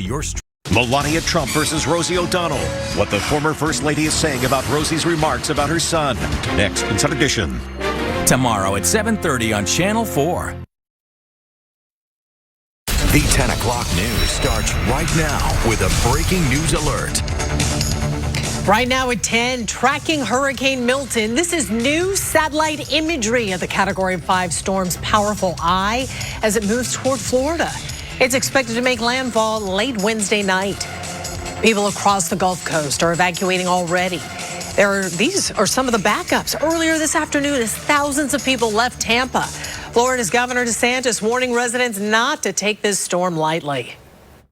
your Melania Trump versus Rosie O'Donnell. What the former First Lady is saying about Rosie's remarks about her son. Next, Inside Edition. Tomorrow at 7:30 on Channel 4. The 10 o'clock news starts right now with a breaking news alert. Right now at 10, tracking Hurricane Milton. This is new satellite imagery of the Category 5 storm's powerful eye as it moves toward Florida. It's expected to make landfall late Wednesday night. People across the Gulf Coast are evacuating already. These are some of the backups. Earlier this afternoon, as thousands of people left Tampa, Florida's Governor DeSantis warning residents not to take this storm lightly.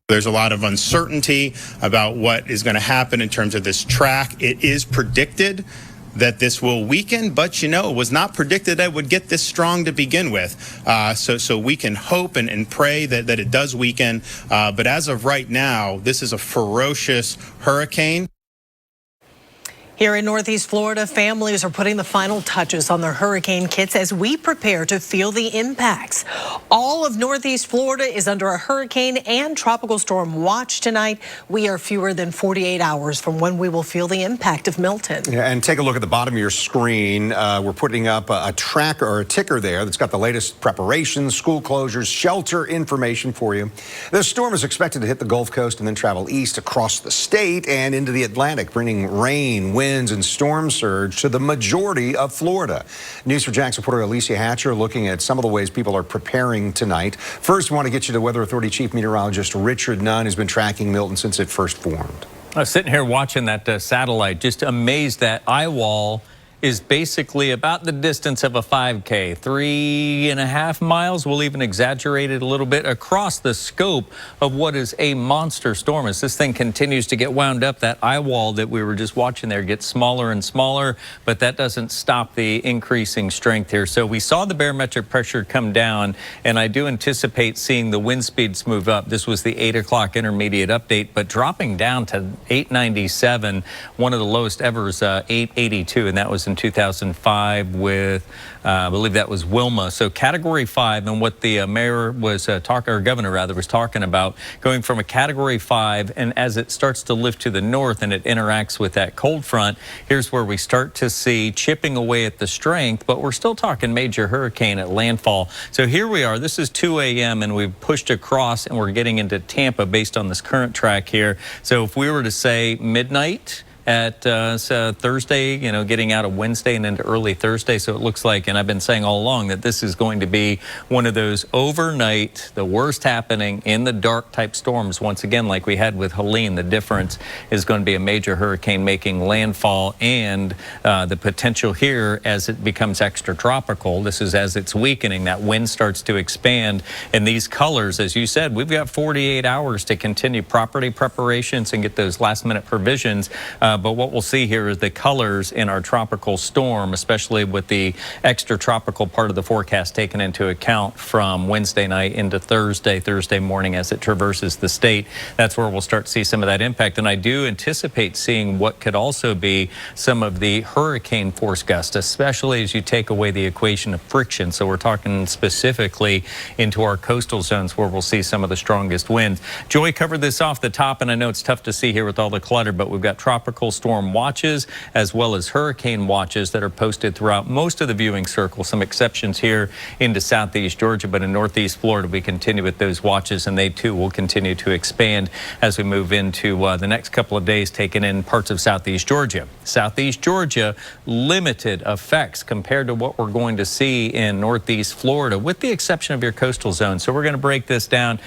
There's a lot of uncertainty about what is going to happen in terms of this track. It is predicted that this will weaken, but it was not predicted that it would get this strong to begin with. So we can hope and pray that it does weaken. But as of right now, this is a ferocious hurricane. Here in Northeast Florida, families are putting the final touches on their hurricane kits as we prepare to feel the impacts. All of Northeast Florida is under a hurricane and tropical storm watch tonight. We are fewer than 48 hours from when we will feel the impact of Milton. Yeah, and take a look at the bottom of your screen. We're putting up a tracker or a ticker there that's got the latest preparations, school closures, shelter information for you. This storm is expected to hit the Gulf Coast and then travel east across the state and into the Atlantic, bringing rain, winds, and storm surge to the majority of Florida. News4JAX reporter Alicia Hatcher looking at some of the ways people are preparing tonight. First, we want to get you to Weather Authority Chief Meteorologist Richard Nunn, who's been tracking Milton since it first formed. I was sitting here watching that satellite, just amazed that eye wall is basically about the distance of a 5K, 3.5 miles. We'll even exaggerate it a little bit across the scope of what is a monster storm. As this thing continues to get wound up, that eye wall that we were just watching there gets smaller and smaller, but that doesn't stop the increasing strength here. So we saw the barometric pressure come down, and I do anticipate seeing the wind speeds move up. This was the 8 o'clock intermediate update, but dropping down to 897, one of the lowest ever is 882, and that was in 2005 with, I believe that was Wilma. So Category 5, and what the mayor was governor rather, was talking about, going from a Category 5, and as it starts to lift to the north and it interacts with that cold front, here's where we start to see chipping away at the strength, but we're still talking major hurricane at landfall. So here we are. This is 2 a.m. and we've pushed across and we're getting into Tampa based on this current track here. So if we were to say midnight at Thursday, getting out of Wednesday and into early Thursday. So it looks like, and I've been saying all along, that this is going to be one of those overnight, the worst happening in the dark type storms. Once again, like we had with Helene, the difference is going to be a major hurricane making landfall, and the potential here as it becomes extratropical. This is as it's weakening, that wind starts to expand, and these colors, as you said, we've got 48 hours to continue property preparations and get those last minute provisions. But what we'll see here is the colors in our tropical storm, especially with the extratropical part of the forecast taken into account from Wednesday night into Thursday morning as it traverses the state. That's where we'll start to see some of that impact. And I do anticipate seeing what could also be some of the hurricane force gusts, especially as you take away the equation of friction. So we're talking specifically into our coastal zones where we'll see some of the strongest winds. Joy covered this off the top, and I know it's tough to see here with all the clutter, but we've got tropical storm watches as well as hurricane watches that are posted throughout most of the viewing circle. Some exceptions here into southeast Georgia, but in northeast Florida we continue with those watches, and they too will continue to expand as we move into the next couple of days, taking in parts of southeast Georgia. Southeast Georgia, limited effects compared to what we're going to see in northeast Florida, with the exception of your coastal zone. So we're going to break this down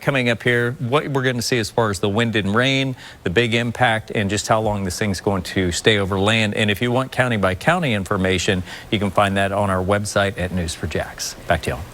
coming up here, what we're going to see as far as the wind and rain, the big impact, and just how long this thing's going to stay over land. And if you want county by county information, you can find that on our website at News4JAX. Back to y'all.